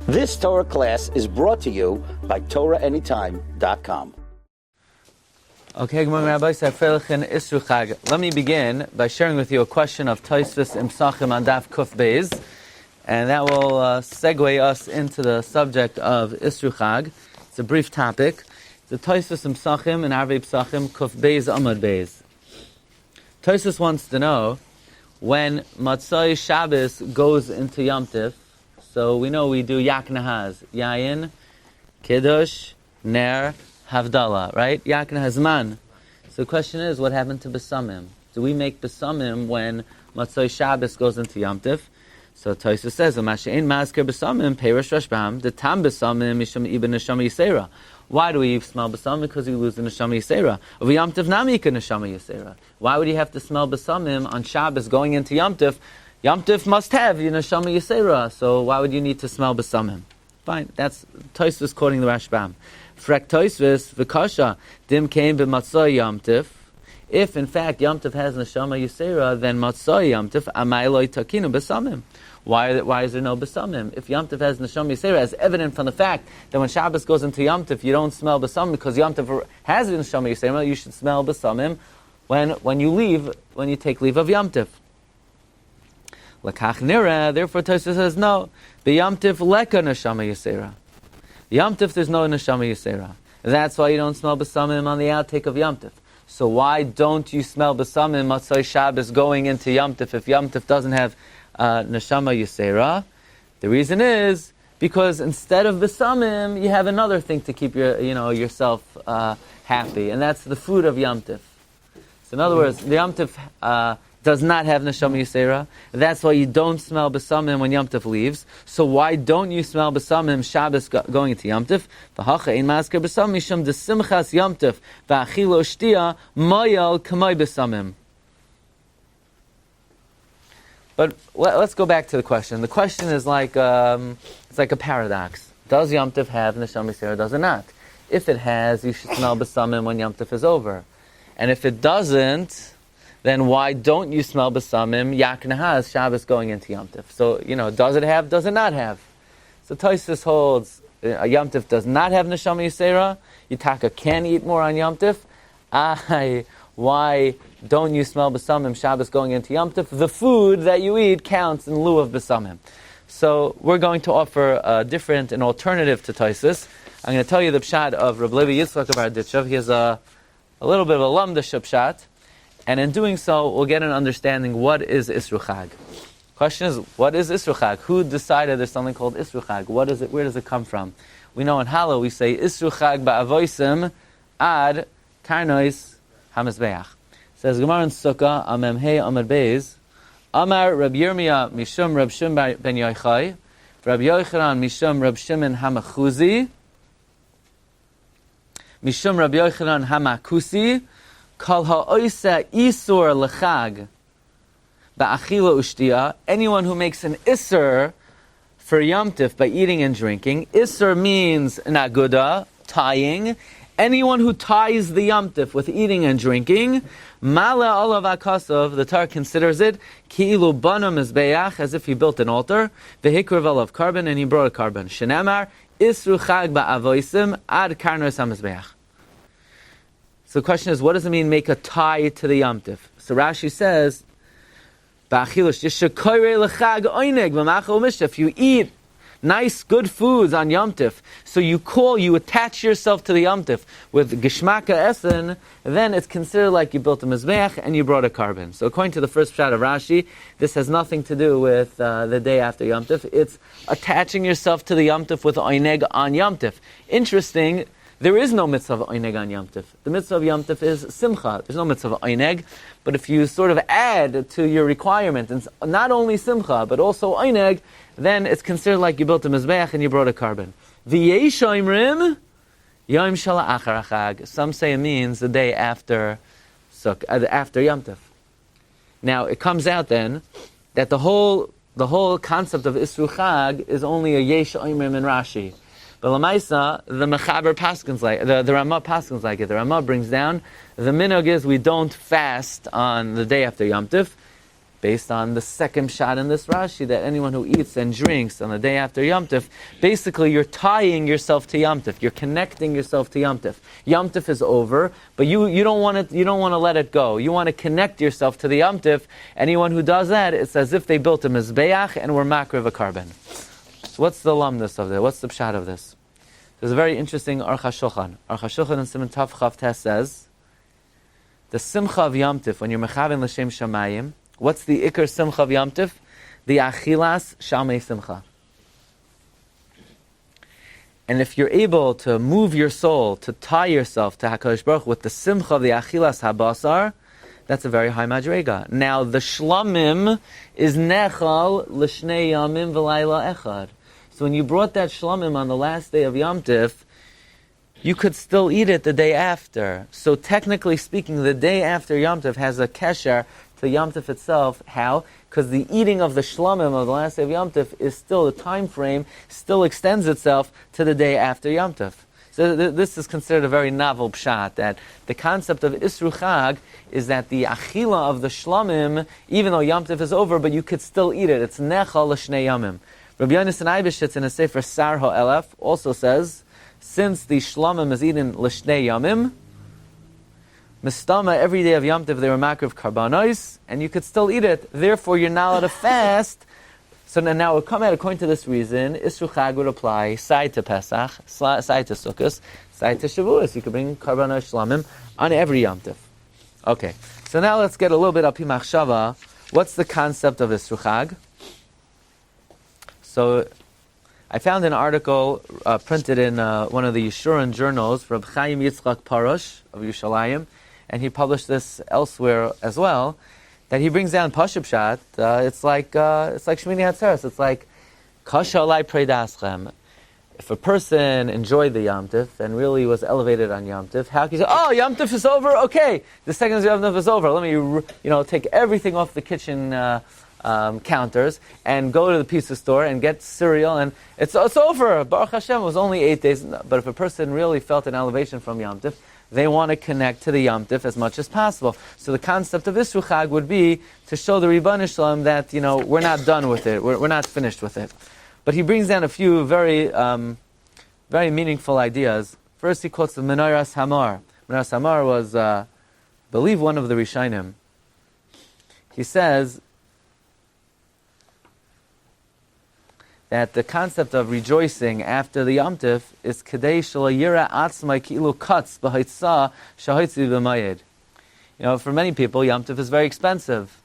This Torah class is brought to you by TorahAnytime.com. Okay, good morning, Rabbi. Isru Chag. Let me begin by sharing with you a question of Tosfos Imsachim on Daf Kuf Beis, and that will segue us into the subject of Isru Chag. It's a brief topic. The Tosfos Imsachim and Arvei Psachim Kuf Beis Amud Beis. Tosfos wants to know when Matzai Shabbos goes into Yom Tif. So we know we do Yak Nahaz, Yayin, Kiddush, Ner, Havdalah, right? Yak Nahazman. So the question is, what happened to Besamim? Do we make Besamim when Matzai Shabbos goes into Yom Tif? So Tosfos says, "Mashein Mazker Besamim Peirush Rashbam the Tam Besamim Misham Ibn Neshama Yisera." Why do we smell Besamim? Because we lose the Neshama Yisera. Of Yom Tif Namika Neshama Yisera. Why would you have to smell Besamim on Shabbos going into Yom Tif? Yom Tif must have Neshama Yisera, so why would you need to smell Besamim? Fine, that's Tosfos quoting the Rashbam. Frek Tosfos v'kasha dim came b'matzoi Yom Tif. If in fact Yom Tif has Neshama Yisera, then matzoi Yom Tif amayloi takinu Besamim. Why is there no Besamim? If Yom Tif has Neshama Yisera, as evident from the fact that when Shabbos goes into Yom Tif, you don't smell Besamim because Yom Tif has Neshama Yisera, you should smell Besamim when you take leave of Yom Tif. Lakach nira, therefore Tosfos says no. B'Yom Tif leka Neshama Yisera. Yom Tif there's no Neshama Yisera. That's why you don't smell Besamim on the outtake of Yom Tif. So why don't you smell Besamim Matzai Shabbos going into Yom Tif if Yom Tif doesn't have Neshama Yisera? The reason is because instead of Besamim, you have another thing to keep yourself happy, and that's the food of Yom Tif. So in other words, the Yom Tif does not have Neshama Yisera. That's why you don't smell Besamim when Yom Tif leaves. So why don't you smell Besamim Shabbos going into Yom Tif? V'hacha ein masker Besamim mishum desimchas Yom Tif v'achilo shtia mayal kamay Besamim. But let's go back to the question. The question is like it's like a paradox. Does Yom Tif have Neshama Yisera? Does it not? If it has, you should smell Besamim when Yom Tif is over. And if it doesn't, then why don't you smell Besamim Yak Nahaz Shabbos going into Yom Tif? So, does it have, does it not have? So Tosfos holds Yom Tif does not have Neshama Yisera. Yitaka can eat more on Yom Tif. Why don't you smell Besamim Shabbos going into Yom Tif? The food that you eat counts in lieu of Besamim. So we're going to offer an alternative to Tosfos. I'm going to tell you the pshat of Rabbi Levi Yitzchak of Arditchev. He has a little bit of a lamdash pshat. And in doing so, we'll get an understanding what is Isru Chag. Question is, what is Isru Chag? Who decided there's something called Isru Chag? What is it? Where does it come from? We know in Hallel we say Isru Chag ba'avoisim ad karnois hamizbeach. Says Gemara in Sukkah MMH Amud Beis Amar Rab Yirmiyah Mishum Rab Shimon ben Yochai Rab Yochanan Mishum Rab Shimon Hamachuzi Mishum Rab Yochanan Hamakusi Kol ha'oisa isur l'chag ba'achila ushtia. Anyone who makes an isur for Yom Tif by eating and drinking. Isur means naguda, tying. Anyone who ties the Yom Tif with eating and drinking, mala olav akasov, the Torah considers it ki'ilu bana mizbeach, as if he built an altar. V'hikrev olav carbon, and he brought a carbon. Shenamar isru chag ba'avoisim ad karnos hamizbeach. So the question is, what does it mean, make a tie to the Yom Tif? So Rashi says, if you eat nice, good foods on Yom Tif, so you attach yourself to the Yom Tif with Geshmaka Esen, then it's considered like you built a Mizbeach and you brought a carbon. So according to the first pshat of Rashi, this has nothing to do with the day after Yom Tif. It's attaching yourself to the Yom Tif with Oineg on Yom Tif. Interesting. There is no mitzvah of Oineg on Yom Tif. The mitzvah of Yom Tif is Simcha. There's no mitzvah of Oineg. But if you sort of add to your requirement, and not only Simcha, but also Oineg, then it's considered like you built a Mizbeach and you brought a carbon. V'yesh oimrim, Yom Shala Achar Chag. Some say it means the day after after Yom Tif. Now, it comes out then that the whole concept of Isru Chag is only a Yesh oimrim in Rashi. But Lamaisa, the Mechaber paskins like the Ramah paskins like it. The Ramah brings down the minhag is we don't fast on the day after Yom Tif. based on the second shot in this Rashi, that anyone who eats and drinks on the day after Yom Tov, basically you're tying yourself to Yom Tov. You're connecting yourself to Yom Tov. Yom Tov is over, but you don't want to let it go. You want to connect yourself to the Yom Tov. Anyone who does that, it's as if they built a mizbeach and were makriv a carbon. So what's the lumnus of this? What's the pshat of this? There's a very interesting Aruch HaShulchan. Aruch HaShulchan in Siman Tav Chav Tes says, the simcha of Yom Tov, when you're mechaven l'shem shamayim, what's the ikar simcha of Yom Tov? The achilas shalmei simcha. And if you're able to move your soul, to tie yourself to HaKadosh Baruch Hu with the simcha of the achilas habasar, that's a very high madrega. Now the shlamim is nechal l'shnei yamim v'layla echad. So when you brought that shlamim on the last day of Yom Tov, you could still eat it the day after. So technically speaking, the day after Yom Tov has a kesher to Yom Tov itself. How? Because the eating of the shlamim of the last day of Yom Tov is still, the time frame still extends itself to the day after Yom Tov. So this is considered a very novel pshat, that the concept of Isru Chag is that the achila of the shlamim, even though Yom Tov is over, but you could still eat it. It's nechal l'shnei yamim. Rabbi Yonasan Eibeshitz in a Sefer Sar Ha'elef also says, since the shlamim is eaten l'shnei yamim, mistama, every day of Yom Tov they were makriv karbanos, and you could still eat it. Therefore, you're not allowed to fast. So now it would come out, according to this reason, Isru Chag would apply side to Pesach, side to Sukkot, side to Shavuos. You could bring karbanos shlamim on every Yom Tov. Okay, so now let's get a little bit up machshava. What's the concept of Isru Chag? So I found an article printed in one of the Shiurim journals from Chaim Yitzchak Parosh of Yerushalayim, and he published this elsewhere as well, that he brings down Pashup Shat. It's like Shmini Atzeres. It's like Kasha Alai Preidaschem. If a person enjoyed the Yom Tov and really was elevated on Yom Tov, how can you say, oh, Yom Tov is over? Okay, the second Yom Tov is over. Let me, take everything off the kitchen counters and go to the pizza store and get cereal, and it's over. Baruch Hashem, it was only 8 days. But if a person really felt an elevation from Yom Tov, they want to connect to the Yom Tov as much as possible. So the concept of Isru Chag would be to show the Ribbon Shalom that, we're not done with it. We're not finished with it. But he brings down a few very meaningful ideas. First, he quotes the Menorahs Hamar. Menorahs Hamar was, I believe, one of the Rishonim. He says that the concept of rejoicing after the Yom Tov is Kedei Shelo Yira Atzmai Ki'ilu Katz B'Haitzah Shahitzi B'Mayed. For many people, Yom Tov is very expensive.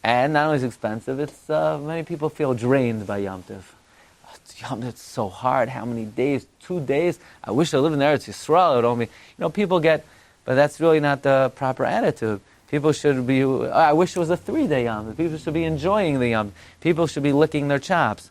And not only is it expensive, it's many people feel drained by Yom Tov. Yom Tov, it's so hard. How many days? 2 days? I wish I lived in Eretz Yisrael. It only, people get, but that's really not the proper attitude. People should be, I wish it was a 3-day Yom Tov. People should be enjoying the Yom Tov. People should be licking their chops.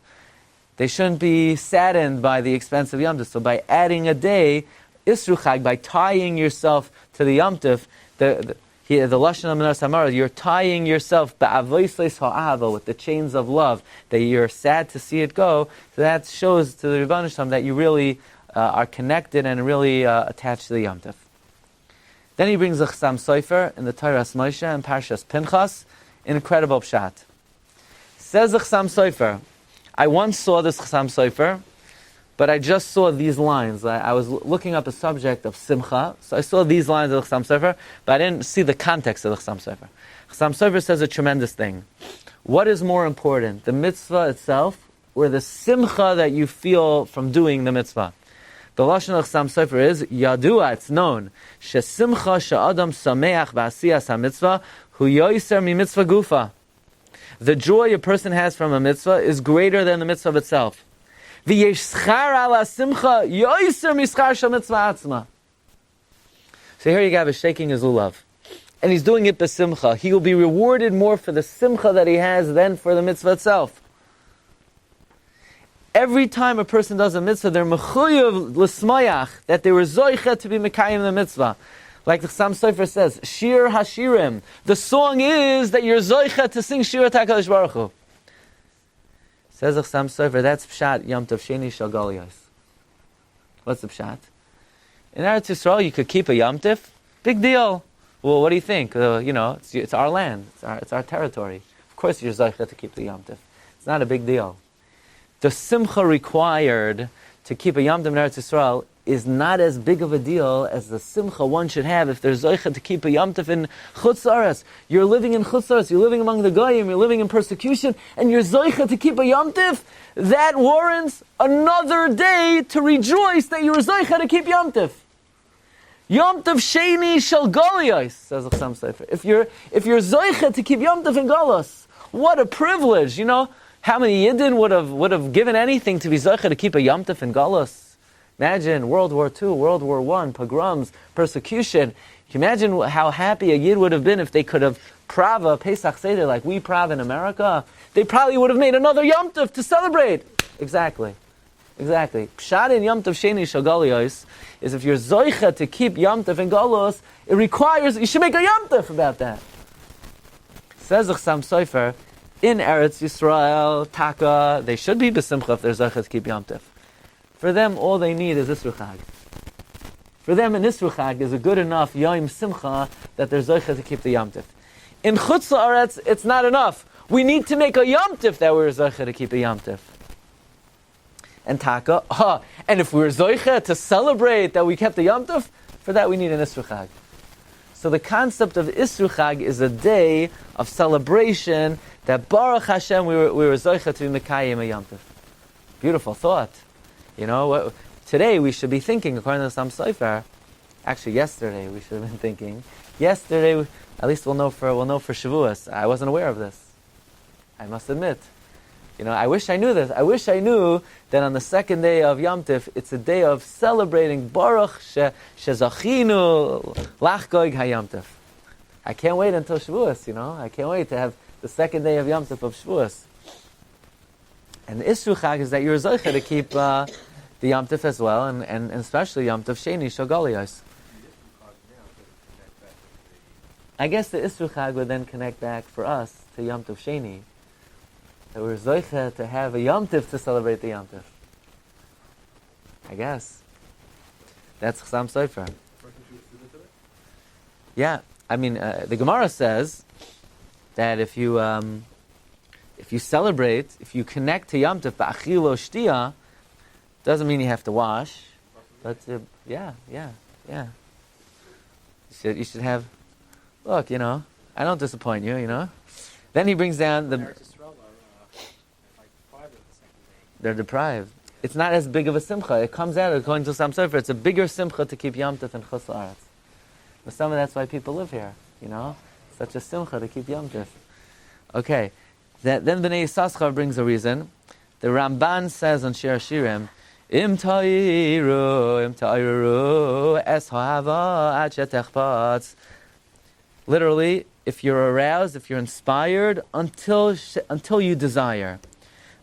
They shouldn't be saddened by the expense of Yom Tov. So by adding a day, Isru Chag, by tying yourself to the Yom Tov, the Lashon of Menorahs Hamar, you're tying yourself ba'avoisleis ha'ahava, with the chains of love, that you're sad to see it go. So that shows to the Rebbeinu Shalom that you really are connected and really attached to the Yom Tov. Then he brings the Chasam Sofer in the Torah Moshe and Parshas Pinchas, incredible pshat. Says the Chasam Sofer, I once saw this Chasam Sofer, but I just saw these lines. I was looking up the subject of Simcha, so I saw these lines of the Chasam Sofer, but I didn't see the context of the Chasam Sofer. Chasam Sofer says a tremendous thing. What is more important, the mitzvah itself, or the Simcha that you feel from doing the mitzvah? The Lashon of Chasam Sofer is, Yadua, it's known, Shesimcha she'adam sameach ba'asiyas ha'mitzvah, hu yoiser mi mitzvah gufa. The joy a person has from a mitzvah is greater than the mitzvah itself. So here you have is shaking his lulav. And he's doing it b'simcha. He will be rewarded more for the simcha that he has than for the mitzvah itself. Every time a person does a mitzvah, they're mechuyev l'smayach, that they were zoicha to be mekayim the mitzvah. Like the Chasam Sofer says, Shiur HaShiurim. The song is that you're zoicha to sing Shiur HaKadosh Baruch Hu. Says the Chasam Sofer, that's pshat Yom Tov Sheni Shel Galuyos. What's the pshat? In Eretz Yisrael, you could keep a Yom Tov. Big deal. Well, what do you think? It's our land. It's our territory. course you're Zocheh to keep the Yom Tov. It's not a big deal. The simcha required to keep a Yom Tov in Eretz Yisrael is not as big of a deal as the simcha one should have if there's Zocheh to keep a Yom Tov in Chutz Aretz. You're living in Chutz Aretz, you're living among the Goyim, you're living in persecution, and you're Zocheh to keep a Yom Tov. That warrants another day to rejoice that you were Zocheh to keep Yom Tov. Yom Tov Sheni Shel Goliyos, says the Chasam Sofer. If you're Zocheh to keep Yom Tov in Golos, what a privilege, you know. How many Yidden would have given anything to be Zocheh to keep a Yom Tov in Golos? Imagine World War II, World War I, pogroms, persecution. Can you imagine how happy a Yid would have been if they could have prava Pesach Seder like we prav in America? They probably would have made another Yom Tov to celebrate. Exactly. Pshat in Yom Tov Sheni Shel Goliyos is if you're Zocheh to keep Yom Tov in Golos, it requires, you should make a Yom Tov about that. Says the Chasam Sofer, in Eretz Yisrael, Taka, they should be besimcha if they're Zocheh to keep Yom Tov. For them, all they need is Isru Chag. For them, an Isru Chag is a good enough Yom Simcha that they're Zocheh to keep the Yom Tov. In Chutz La'aretz, it's not enough. We need to make a Yom Tov that we're Zocheh to keep a Yom Tov. And Taka, and if we're Zocheh to celebrate that we kept the Yom Tov, for that we need an Isru Chag. So the concept of Isru Chag is a day of celebration that Baruch Hashem we were Zocheh to be Mekayim a Yom Tov. Beautiful thought. You know, today we should be thinking, according to some Sofer, actually yesterday we should have been thinking, yesterday, at least we'll know for Shavuos. I wasn't aware of this. I must admit. You know, I wish I knew this. I wish I knew that on the second day of Yom Tov, it's a day of celebrating Baruch Shezachinu Lachgoig HaYom Tov. I can't wait until Shavuos, you know. I can't wait to have the second day of Yom Tov of Shavuos. And the Isru Chag is that you're Zocheh to keep the Yom Tov as well, and especially Yom Tov Sheni Shel Goliyos. I guess the Isru Chag would then connect back for us to Yom Tov Sheni. That we're Zocheh to have a Yom Tov to celebrate the Yom Tov. I guess. That's Chasam Sofer. Yeah, I mean, the Gemara says that if you celebrate, if you connect to Yom Tov, ba'achilo shtia, doesn't mean you have to wash, but yeah. You should have. Look, you know, I don't disappoint you, you know. Then he brings down the. They're deprived. It's not as big of a simcha. It comes out according to some Sofer. It's a bigger simcha to keep Yom Tov in Chutz La'aretz. But some of that's why people live here. You know, such a simcha to keep Yom Tov. Okay. Then Bnei Yissaschar brings a reason. The Ramban says on Shiurim, Im ta'iru es ha'ava ad shetechpatz. Literally, if you're aroused, if you're inspired, until you desire.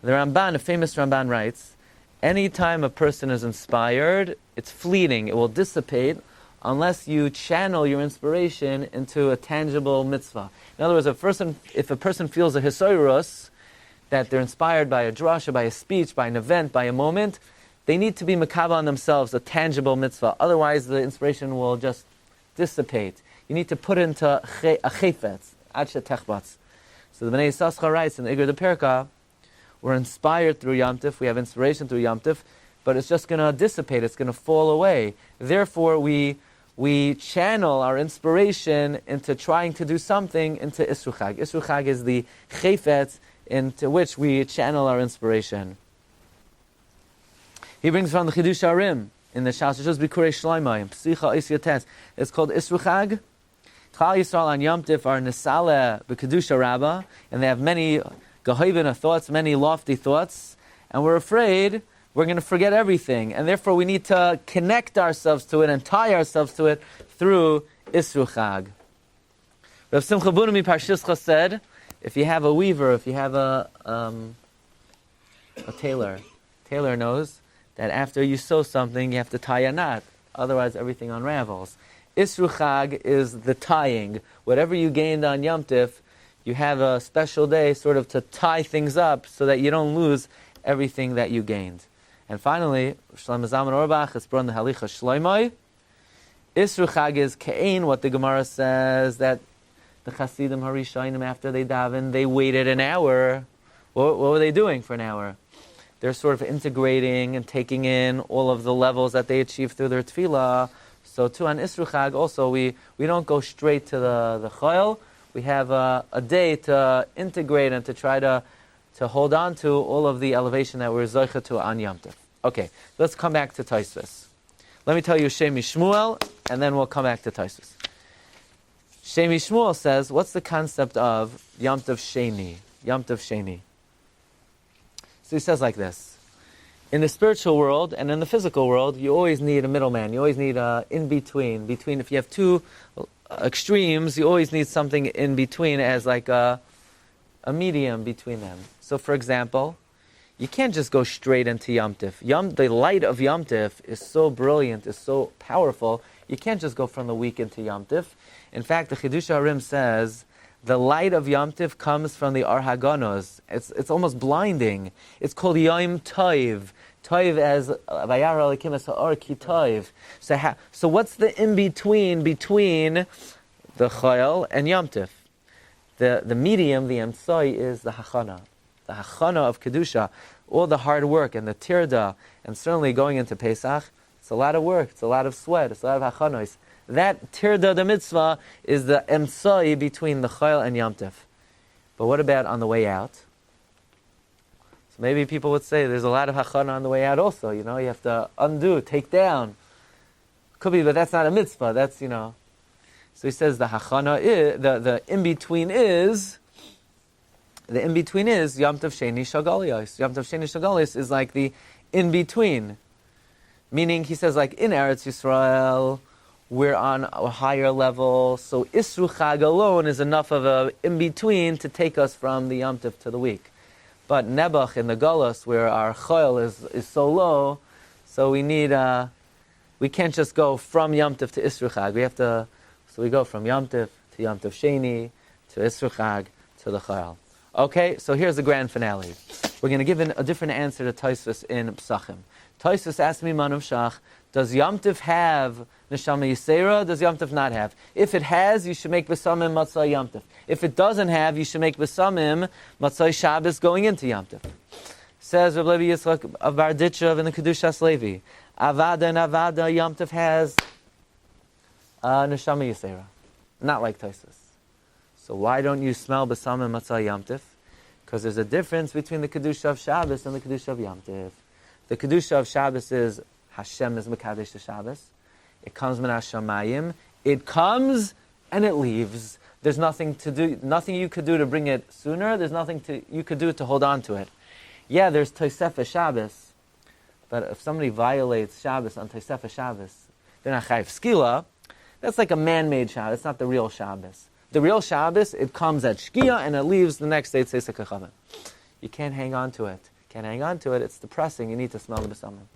The Ramban, a famous Ramban, writes, anytime a person is inspired, it's fleeting. It will dissipate unless you channel your inspiration into a tangible mitzvah. In other words, if a person feels a hisoirus, that they're inspired by a drasha, by a speech, by an event, by a moment, they need to be makabah on themselves, a tangible mitzvah. Otherwise, the inspiration will just dissipate. You need to put it into a chayfetz, ad shetechbatz. So the Bnei Yissaschar writes in the Igur de Perka, we're inspired through Yom Tov, we have inspiration through Yom Tov, but it's just going to dissipate, it's going to fall away. Therefore, we channel our inspiration into trying to do something into Isru Chag. Isru Chag is the chayfetz into which we channel our inspiration. He brings from the Shiurim in the Shas Bikurei Shloimeh, Psicha Isyates. It's called Isru Chag. Chal Yisrael on Yom Tov are Nesale B'Kedusha Rabbah, and they have many Gehoivin thoughts, many lofty thoughts, and we're afraid we're going to forget everything, and therefore we need to connect ourselves to it and tie ourselves to it through Isru Chag. Rav Simcha Bunami Parshischa said, if you have a weaver, if you have a tailor knows that after you sew something, you have to tie a knot, otherwise everything unravels. Isru Chag is the tying. Whatever you gained on Yom Tov, you have a special day sort of to tie things up so that you don't lose everything that you gained. And finally, Shlomo Zalman Auerbach, it's brought in the Halicha Shloimeh. Isru Chag is Ke'ein, what the Gemara says, that The Chasidim Harishonim, after they daven, they waited an hour. What were they doing for an hour? They're sort of integrating and taking in all of the levels that they achieved through their tefillah. So too on Isru Chag also, we don't go straight to the chayil. We have a day to integrate and to try to hold on to all of the elevation that we're zoicha to on Yom Tov. Okay, let's come back to Tosfos. Let me tell you Shemi Shmuel, and then we'll come back to Tosfos. Shemi Shmuel says, what's the concept of Yom Tov Sheni? Yom Tov Sheni. So he says like this. In the spiritual world and in the physical world, you always need a middleman. You always need a in-between. If you have two extremes, you always need something in between as like a medium between them. So for example, you can't just go straight into Yom Tov. The light of Yom Tov is so brilliant, is so powerful, you can't just go from the week into Yom Tov. In fact, the Kedushas says, the light of Yom Tov comes from the Ar Haganos. It's almost blinding. It's called Yom Tov. Tov as Vayara Elikim as Ha'ar Ki Tov. So what's the in-between between the Chayil and Yom Tov? The medium, the Emtsai, is the Hachana. The Hachana of Kedusha. All the hard work and the Tirda, and certainly going into Pesach, it's a lot of work, it's a lot of sweat, it's a lot of Hachanos. That Tirda the mitzvah is the emtsai between the Chayil and Yom Tov. But what about on the way out? So maybe people would say there's a lot of hachana on the way out also. You have to undo, take down. Could be, but that's not a mitzvah. That's, So he says the hachana is, the in-between is Yom Tov Sheni Shagalios. Yom Tov Sheni Shagalios is like the in-between. Meaning, he says, like in Eretz Yisrael, we're on a higher level, so Isru Chag alone is enough of a in-between to take us from the Yom Tov to the week. But Nebuch in the Golos, where our Chayil is so low, so we can't just go from Yom Tov to Isru Chag. So we go from Yom Tov to Yom Tov Sheni, to Isru Chag, to the Chayil. Okay, so here's the grand finale. We're going to give a different answer to Tosfos in Psachim. Tosfos asked me, Manav Shach, does Yom Tov have Neshama Yisera? Does Yom Tov not have? If it has, you should make Besamim Matzah Yom Tov. If it doesn't have, you should make Besamim Matzah Shabbos going into Yom Tov. Says Rabbi Levi Yitzchak of Barditchev in the Kedushas Levi. Avada and Avada, Yom Tov has Neshama Yisera. Not like Tosfos. So why don't you smell Besamim Matzah Yom Tov? Because there's a difference between the Kedusha of Shabbos and the Kedusha of Yom Tov. The Kedusha of Shabbos is Hashem is Mekadesh to Shabbos. It comes min Hashamayim. It comes and it leaves. There's nothing to do, nothing you could do to bring it sooner. There's nothing you could do to hold on to it. Yeah, there's Tosefah Shabbos, but if somebody violates Shabbos on Tosefah Shabbos, they're not chayiv skila. That's like a man-made Shabbos. It's not the real Shabbos. The real Shabbos, it comes at Shkia and it leaves the next day at Seisek HaChavim. You can't hang on to it. It's depressing. You need to smell the besamim.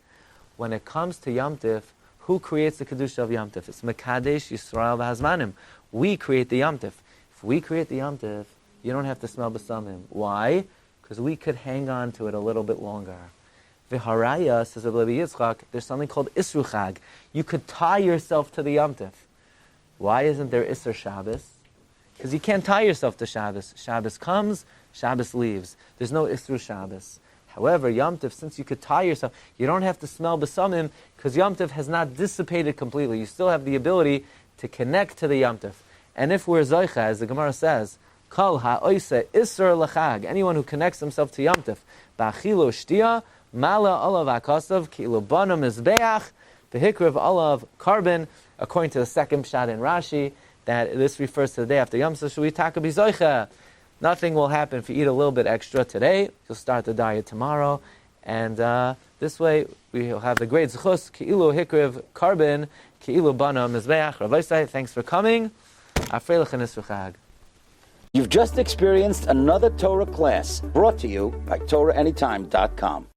When it comes to Yom Tov, who creates the Kedusha of Yom Tov? It's Mekadesh Yisrael v'Hazmanim. We create the Yom Tov. If we create the Yom Tov, you don't have to smell besamim. Why? Because we could hang on to it a little bit longer. V'haraya, says Rabbi Yitzchak, there's something called Isru Chag. You could tie yourself to the Yom Tov. Why isn't there Isser Shabbos? Because you can't tie yourself to Shabbos. Shabbos comes, Shabbos leaves. There's no Isru Shabbos. However, Yom Tov, since you could tie yourself, you don't have to smell besamim because Yom Tov has not dissipated completely. You still have the ability to connect to the Yom Tov. And if we're Zoicha, as the Gemara says, Kol ha'oise isur l'chag, anyone who connects himself to Yom Tov, ba'achilo shtia, mala olav akasav, ki'ilu bana mizbeach, v'hikriv olav carbon, according to the second pshat in Rashi, that this refers to the day after Yom Tov, so we taka b'zoicha. Nothing will happen if you eat a little bit extra today. You'll start the diet tomorrow. And this way, we will have the great zechus, ki'ilu hikriv carbon, ki'ilu bana mizbeach. Rabbi Glatstein, thanks for coming. Afreilach and Isru Chag. You've just experienced another Torah class brought to you by TorahAnytime.com.